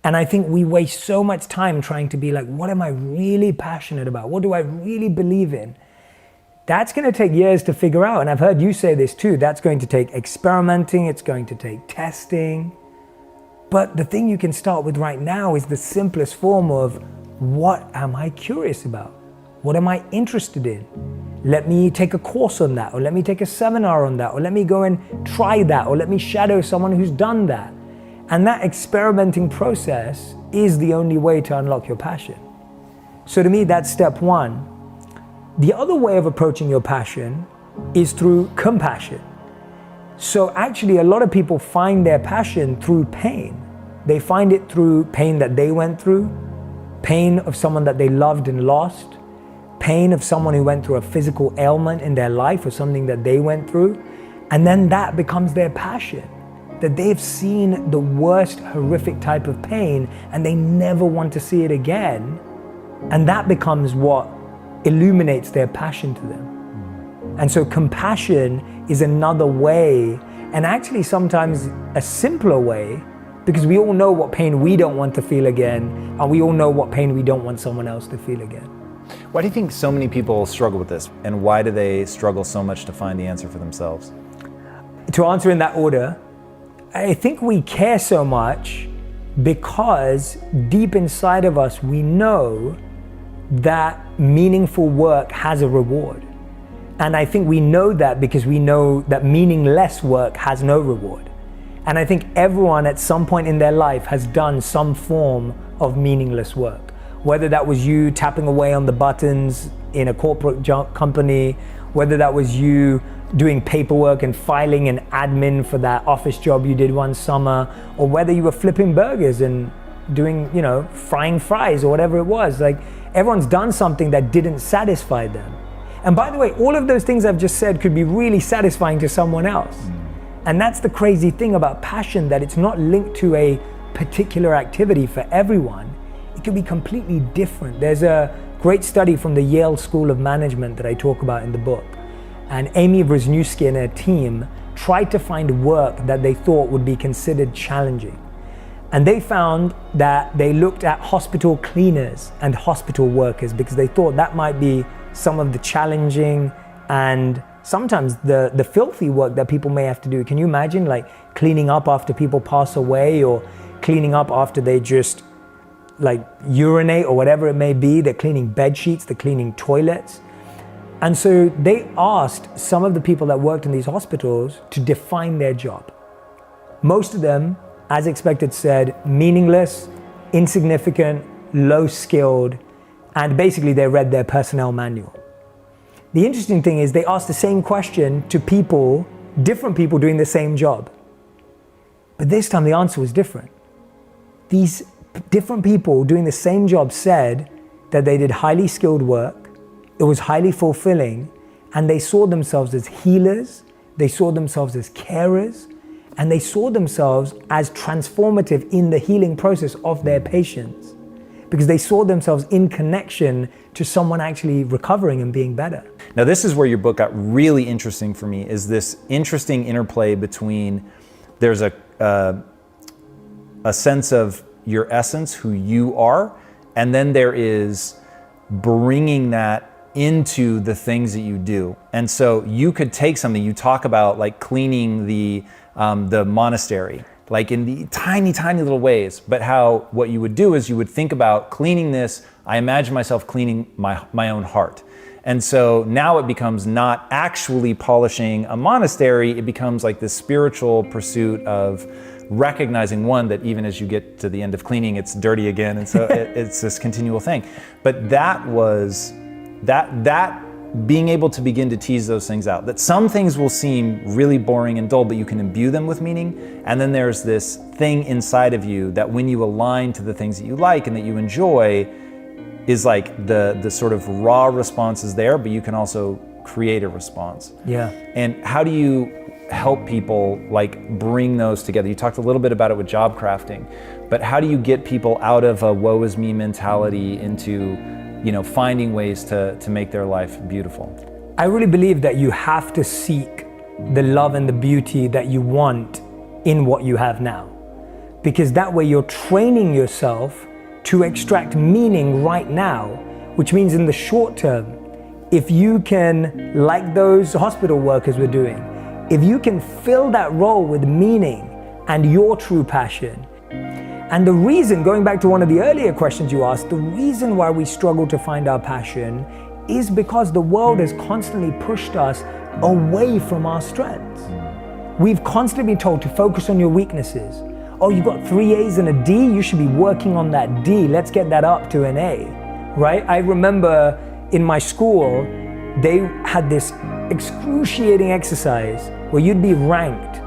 And I think we waste so much time trying to be like, what am I really passionate about? What do I really believe in? That's going to take years to figure out. And I've heard you say this too. That's going to take experimenting. It's going to take testing. But the thing you can start with right now is the simplest form of, what am I curious about? What am I interested in? Let me take a course on that, or let me take a seminar on that, or let me go and try that, or let me shadow someone who's done that. And that experimenting process is the only way to unlock your passion. So to me, that's step one. The other way of approaching your passion is through compassion. So actually, a lot of people find their passion through pain. They find it through pain that they went through, pain of someone that they loved and lost, pain of someone who went through a physical ailment in their life or something that they went through. And then that becomes their passion, that they've seen the worst horrific type of pain and they never want to see it again. And that becomes what illuminates their passion to them. And so compassion is another way, and actually sometimes a simpler way, because we all know what pain we don't want to feel again, and we all know what pain we don't want someone else to feel again. Why do you think so many people struggle with this, and why do they struggle so much to find the answer for themselves? To answer in that order, I think we care so much because deep inside of us we know that meaningful work has a reward. And I think we know that because we know that meaningless work has no reward. And I think everyone at some point in their life has done some form of meaningless work. Whether that was you tapping away on the buttons in a corporate company, whether that was you doing paperwork and filing an admin for that office job you did one summer, or whether you were flipping burgers and doing, frying fries or whatever it was. Like, everyone's done something that didn't satisfy them. And by the way, all of those things I've just said could be really satisfying to someone else. And that's the crazy thing about passion, that it's not linked to a particular activity for everyone. It could be completely different. There's a great study from the Yale School of Management that I talk about in the book. And Amy Wrzniewski and her team tried to find work that they thought would be considered challenging. And they found that they looked at hospital cleaners and hospital workers because they thought that might be some of the challenging and sometimes the filthy work that people may have to do. Can you imagine, like, cleaning up after people pass away, or cleaning up after they just urinate or whatever it may be? They're cleaning bed sheets, they're cleaning toilets. And so they asked some of the people that worked in these hospitals to define their job. Most of them, as expected, said meaningless, insignificant, low skilled, and basically they read their personnel manual. The interesting thing is they asked the same question to people, different people doing the same job. But this time the answer was different. These different people doing the same job said that they did highly skilled work, it was highly fulfilling, and they saw themselves as healers, they saw themselves as carers, and they saw themselves as transformative in the healing process of their patients, because they saw themselves in connection to someone actually recovering and being better. Now, this is where your book got really interesting for me, is this interesting interplay between, there's a sense of your essence, who you are, and then there is bringing that into the things that you do. And so you could take something, you talk about like cleaning the monastery, like in the tiny little ways, but how what you would do is you would think about cleaning this. I imagine myself cleaning my own heart. And so now it becomes not actually polishing a monastery, it becomes like this spiritual pursuit of recognizing, one, that even as you get to the end of cleaning, it's dirty again. And so it's this continual thing. But that was, that being able to begin to tease those things out, that some things will seem really boring and dull, but you can imbue them with meaning. And then there's this thing inside of you that when you align to the things that you like and that you enjoy, is like the sort of raw response is there, but you can also create a response. Yeah. And how do you help people like bring those together? You talked a little bit about it with job crafting, but how do you get people out of a woe is me mentality into, finding ways to make their life beautiful? I really believe that you have to seek the love and the beauty that you want in what you have now. because that way you're training yourself to extract meaning right now, which means in the short term, if you can, like those hospital workers were doing, if you can fill that role with meaning and your true passion. And the reason, going back to one of the earlier questions you asked, the reason why we struggle to find our passion is because the world has constantly pushed us away from our strengths. We've constantly been told to focus on your weaknesses. Oh, you've got 3 A's and a D, you should be working on that D. Let's get that up to an A, right? I remember in my school, they had this excruciating exercise where you'd be ranked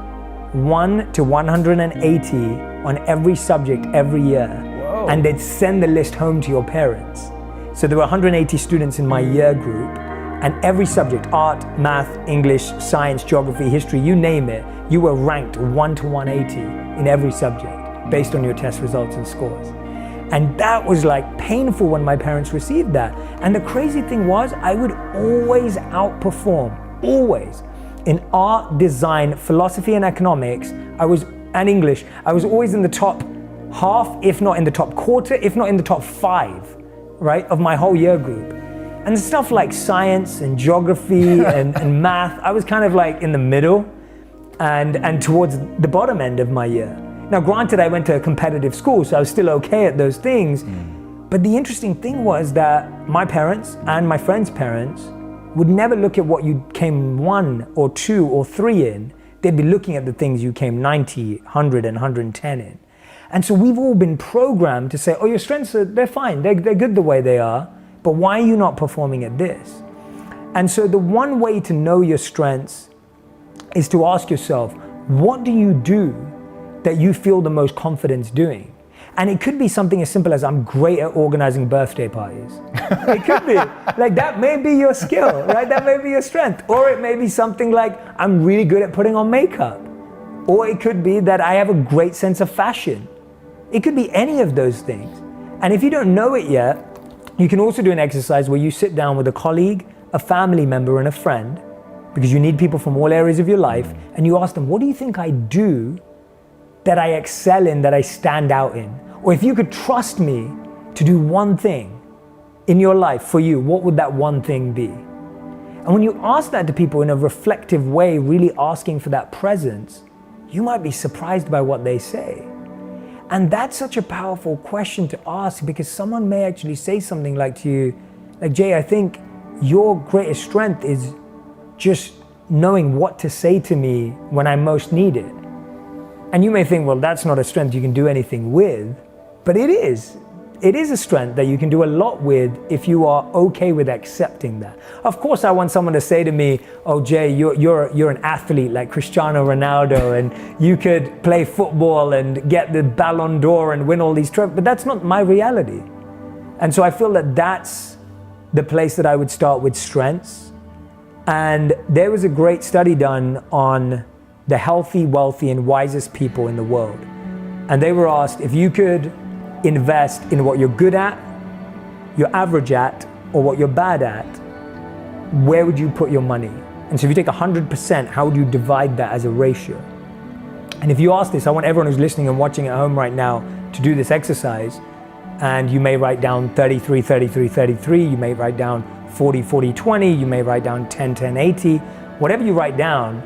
1 to 180 on every subject every year. Whoa. And they'd send the list home to your parents. So there were 180 students in my year group, and every subject, art, math, English, science, geography, history, you name it, you were ranked 1 to 180 in every subject based on your test results and scores. And that was like painful when my parents received that. And the crazy thing was, I would always outperform, always. In art, design, philosophy and economics, and English, I was always in the top half, if not in the top quarter, if not in the top 5, right, of my whole year group. And stuff like science and geography and math, I was kind of like in the middle and towards the bottom end of my year. Now, granted, I went to a competitive school, so I was still okay at those things. But the interesting thing was that my parents and my friends' parents would never look at what you came 1 or 2 or 3 in. They'd be looking at the things you came 90, 100, and 110 in. And so we've all been programmed to say, oh, your strengths, they're fine, they're good the way they are, but why are you not performing at this? And so the one way to know your strengths is to ask yourself, what do you do that you feel the most confidence doing? And it could be something as simple as, I'm great at organizing birthday parties. It could be, like that may be your skill, right? That may be your strength. Or it may be something like, I'm really good at putting on makeup. Or it could be that I have a great sense of fashion. It could be any of those things. And if you don't know it yet, you can also do an exercise where you sit down with a colleague, a family member, and a friend, because you need people from all areas of your life, and you ask them, what do you think I do that I excel in, that I stand out in? Or if you could trust me to do one thing in your life for you, what would that one thing be? And when you ask that to people in a reflective way, really asking for that presence, you might be surprised by what they say. And that's such a powerful question to ask, because someone may actually say something like to you, like, Jay, I think your greatest strength is just knowing what to say to me when I most need it. And you may think, well, that's not a strength you can do anything with, but it is. It is a strength that you can do a lot with if you are okay with accepting that. Of course, I want someone to say to me, oh, Jay, you're an athlete like Cristiano Ronaldo, and you could play football and get the Ballon d'Or and win all these trophies, but that's not my reality. And so I feel that that's the place that I would start with strengths. And there was a great study done on the healthy, wealthy, and wisest people in the world. And they were asked, if you could invest in what you're good at, you're average at, or what you're bad at, where would you put your money? And so if you take 100%, how would you divide that as a ratio? And if you ask this, I want everyone who's listening and watching at home right now to do this exercise. And you may write down 33, 33, 33, you may write down 40, 40, 20, you may write down 10, 10, 80. Whatever you write down,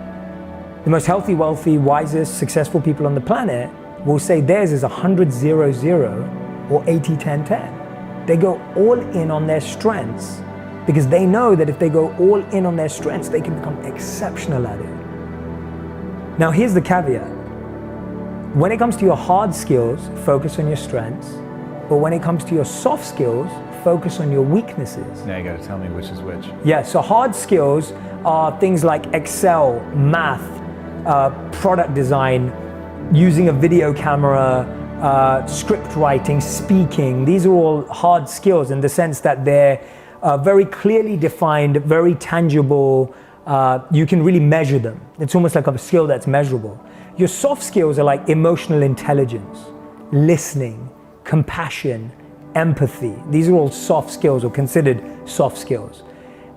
the most healthy, wealthy, wisest, successful people on the planet will say theirs is 100, 0, 0 or 80, 10, 10. They go all in on their strengths because they know that if they go all in on their strengths, they can become exceptional at it. Now, here's the caveat. When it comes to your hard skills, focus on your strengths. But when it comes to your soft skills, focus on your weaknesses. Now you gotta tell me which is which. Yeah, so hard skills are things like Excel, math, product design, using a video camera, script writing, speaking. These are all hard skills in the sense that they're very clearly defined, very tangible. You can really measure them. It's almost like a skill that's measurable. Your soft skills are like emotional intelligence, listening, compassion, empathy. These are all soft skills or considered soft skills.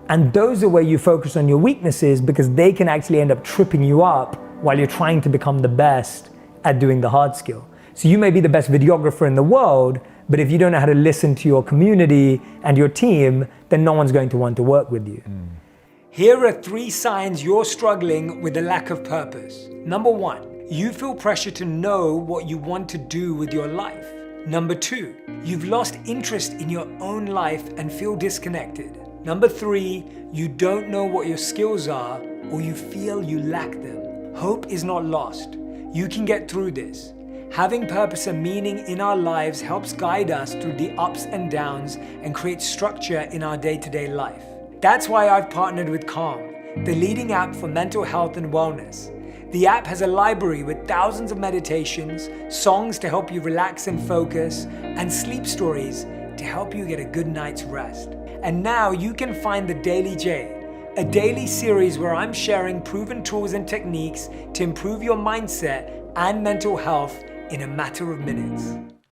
And those are where you focus on your weaknesses because they can actually end up tripping you up while you're trying to become the best at doing the hard skill. So you may be the best videographer in the world, but if you don't know how to listen to your community and your team, then no one's going to want to work with you. Here are 3 signs you're struggling with a lack of purpose. Number 1, you feel pressure to know what you want to do with your life. Number 2, you've lost interest in your own life and feel disconnected. Number 3, you don't know what your skills are or you feel you lack them. Hope is not lost. You can get through this. Having purpose and meaning in our lives helps guide us through the ups and downs and create structure in our day-to-day life. That's why I've partnered with Calm, the leading app for mental health and wellness. The app has a library with thousands of meditations, songs to help you relax and focus, and sleep stories to help you get a good night's rest. And now you can find the Daily J, a daily series where I'm sharing proven tools and techniques to improve your mindset and mental health in a matter of minutes.